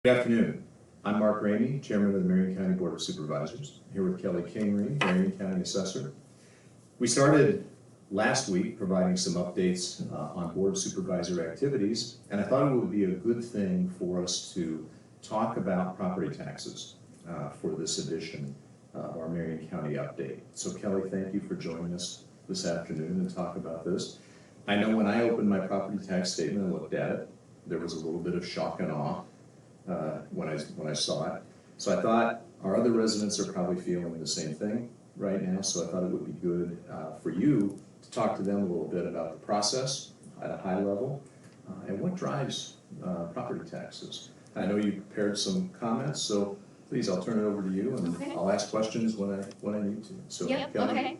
Good afternoon. I'm Mark Ramey, Chairman of the Marion County Board of Supervisors, here with Kelli Kingrey, Marion County Assessor. We started last week providing some updates on Board of Supervisor activities, and I thought it would be a good thing for us to talk about property taxes for this edition of our Marion County update. So Kelli, thank you for joining us this afternoon to talk about this. I know when I opened my property tax statement and looked at it, there was a little bit of shock and awe when I saw it. So I thought our other residents are probably feeling the same thing right now, so I thought it would be good for you to talk to them a little bit about the process at a high level and what drives property taxes. I know you prepared some comments, so please, I'll turn it over to you, and Okay. I'll ask questions when I need to. So, Yep, Kelli. okay.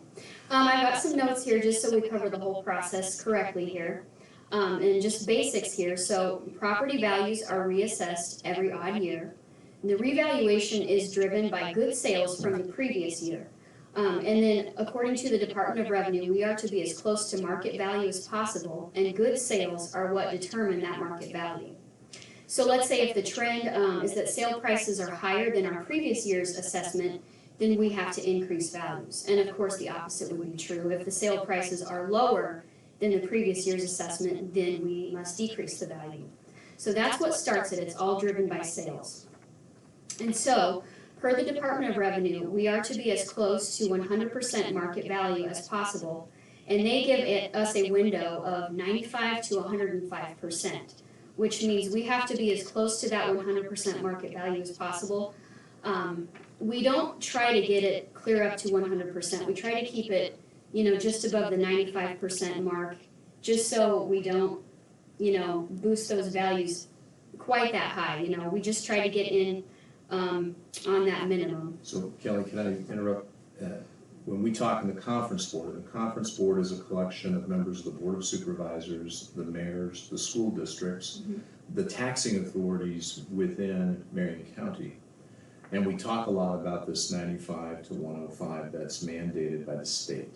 I've got some notes here just so we cover the whole process correctly here. And just basics here. So property values are reassessed every odd year. And the revaluation is driven by good sales from the previous year. And then according to the Department of Revenue, we are to be as close to market value as possible, and good sales are what determine that market value. So let's say if the trend is that sale prices are higher than our previous year's assessment, then we have to increase values. And of course, the opposite would be true. If the sale prices are lower than the previous year's assessment, then we must decrease the value. So that's what starts it. It's all driven by sales. And so, per the Department of Revenue, we are to be as close to 100% market value as possible, and they give us a window of 95 to 105%, which means we have to be as close to that 100% market value as possible. We don't try to get it clear up to 100%. We try to keep it just above the 95% mark, just so we don't, boost those values quite that high. We just try to get in on that minimum. So Kelli, can I interrupt? When we talk in the conference board is a collection of members of the Board of Supervisors, the mayors, the school districts, the taxing authorities within Marion County. And we talk a lot about this 95 to 105 that's mandated by the state.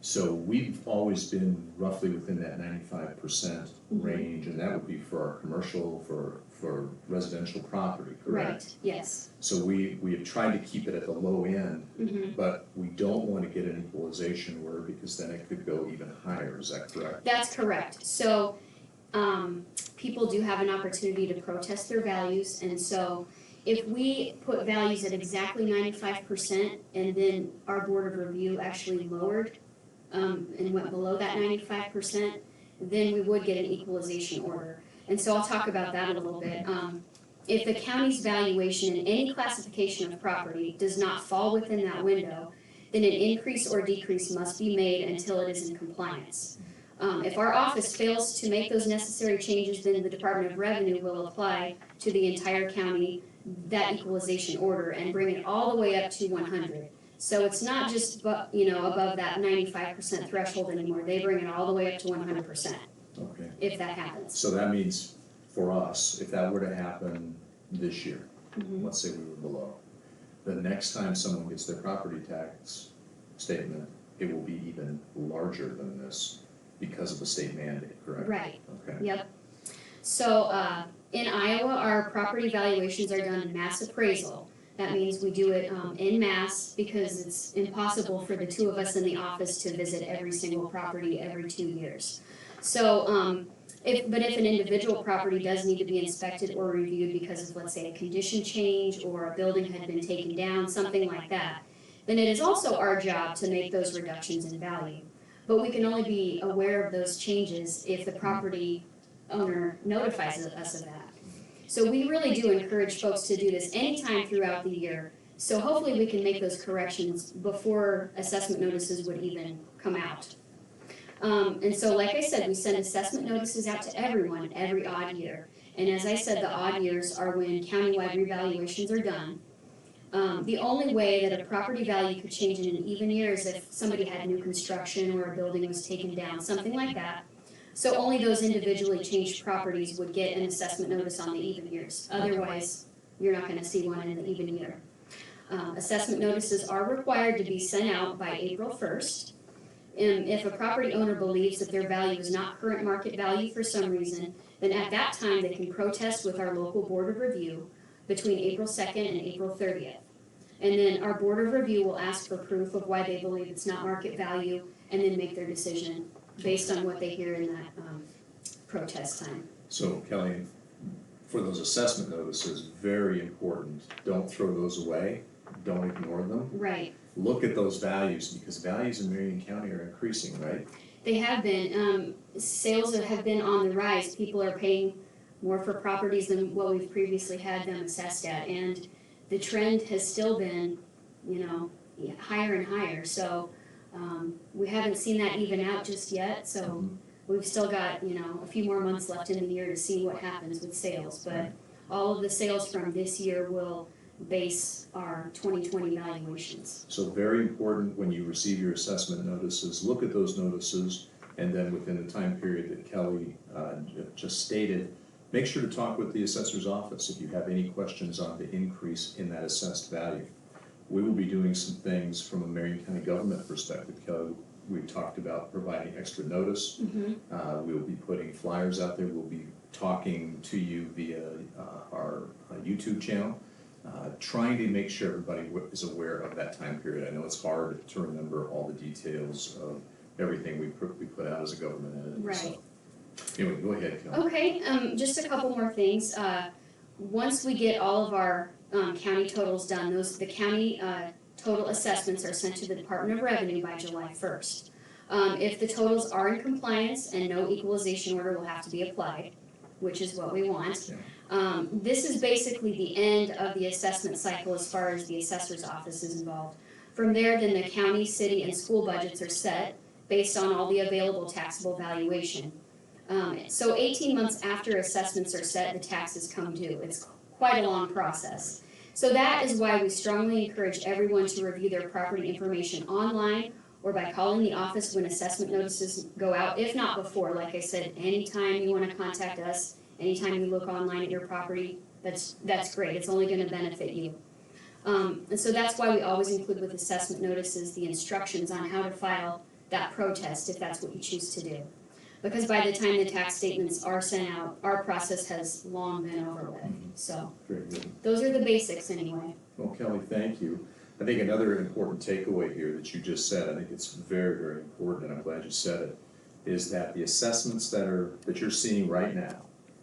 So we've always been roughly within that 95% range, and that would be for our commercial, for residential property, correct? Right, yes. So we have tried to keep it at the low end, but we don't want to get an equalization order because then it could go even higher, is that correct? That's correct. So people do have an opportunity to protest their values, and so if we put values at exactly 95% and then our Board of Review actually lowered and went below that 95%, then we would get an equalization order. And so I'll talk about that a little bit. If the county's valuation in any classification of property does not fall within that window, then an increase or decrease must be made until it is in compliance. If our office fails to make those necessary changes, then the Department of Revenue will apply to the entire county that equalization order and bring it all the way up to 100. So it's not just above that 95% threshold anymore. They bring it all the way up to 100%. Okay. If that happens. So that means for us, if that were to happen this year, let's say we were below, the next time someone gets their property tax statement, it will be even larger than this because of the state mandate, correct? Right. Okay. Yep. So in Iowa, our property valuations are done in mass appraisal. That means we do it en masse because it's impossible for the two of us in the office to visit every single property every 2 years. So, if an individual property does need to be inspected or reviewed because of, let's say, a condition change or a building had been taken down, something like that, then it is also our job to make those reductions in value. But we can only be aware of those changes if the property owner notifies us of that. So we really do encourage folks to do this anytime throughout the year. So hopefully we can make those corrections before assessment notices would even come out. And so like I said, we send assessment notices out to everyone every odd year. And as I said, the odd years are when countywide revaluations are done. The only way that a property value could change in an even year is if somebody had new construction or a building was taken down, something like that. So only those individually changed properties would get an assessment notice on the even years. Otherwise, you're not going to see one in the even year. Assessment notices are required to be sent out by April 1st. And if a property owner believes that their value is not current market value for some reason, then at that time, they can protest with our local Board of Review between April 2nd and April 30th. And then our Board of Review will ask for proof of why they believe it's not market value, and then make their decision based on what they hear in that protest time. So Kelly, for those assessment notices, very important, don't throw those away, don't ignore them. Right. Look at those values, because values in Marion County are increasing, right? They have been. Sales have been on the rise. People are paying more for properties than what we've previously had them assessed at. And the trend has still been, higher and higher. So we haven't seen that even out just yet. So we've still got, a few more months left in the year to see what happens with sales. But all of the sales from this year will base our 2020 valuations. So very important when you receive your assessment notices, look at those notices, and then within the time period that Kelly just stated, make sure to talk with the assessor's office if you have any questions on the increase in that assessed value. We will be doing some things from a Marion County government perspective. Kelly, we've talked about providing extra notice. We will be putting flyers out there. We'll be talking to you via our YouTube channel. Trying to make sure everybody is aware of that time period. I know it's hard to remember all the details of everything we put out as a government entity. Right. So, anyway, go ahead, Kelly. Okay, just a couple more things. Once we get all of our county totals done, the county total assessments are sent to the Department of Revenue by July 1st. If the totals are in compliance and no equalization order will have to be applied, which is what we want. This is basically the end of the assessment cycle as far as the assessor's office is involved. From there, then the county, city, and school budgets are set based on all the available taxable valuation. So 18 months after assessments are set, the taxes come due. It's quite a long process. So that is why we strongly encourage everyone to review their property information online or by calling the office when assessment notices go out, if not before. Like I said, anytime you want to contact us, anytime you look online at your property, that's great. It's only going to benefit you. And so that's why we always include with assessment notices the instructions on how to file that protest if that's what you choose to do. Because by the time the tax statements are sent out, our process has long been over with. So Very good. those are the basics anyway. Well, Kelly, thank you. I think another important takeaway here that you just said, I think it's very, very important, and I'm glad you said it, is that the assessments that you're seeing right now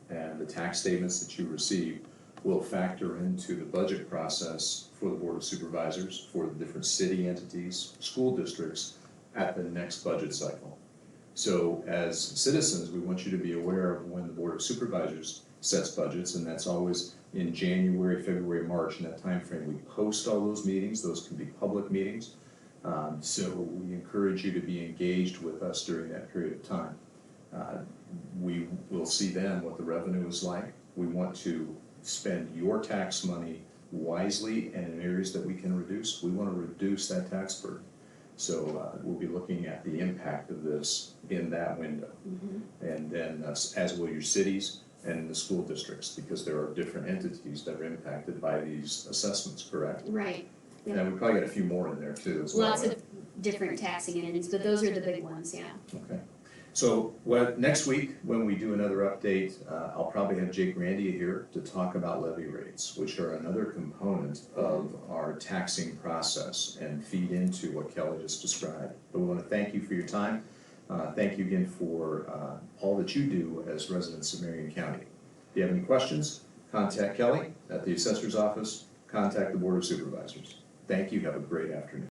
and the tax statements that you receive will factor into the budget process for the Board of Supervisors, for the different city entities, school districts at the next budget cycle. So as citizens, we want you to be aware of when the Board of Supervisors sets budgets, and that's always in January, February, March, in that time frame. We post all those meetings. Those can be public meetings. So we encourage you to be engaged with us during that period of time. We will see then what the revenue is like. We want to spend your tax money wisely and in areas that we can reduce. We want to reduce that tax burden. So we'll be looking at the impact of this in that window. And then as will your cities and the school districts, because there are different entities that are impacted by these assessments, correct? Right. Yeah. And we probably got a few more in there too as well. Lots of different taxing entities, but those are the big ones, yeah. Okay. So next week, when we do another update, I'll probably have Jake Randia here to talk about levy rates, which are another component of our taxing process and feed into what Kelly just described. But we want to thank you for your time. Thank you again for all that you do as residents of Marion County. If you have any questions, contact Kelly at the Assessor's Office, contact the Board of Supervisors. Thank you. Have a great afternoon.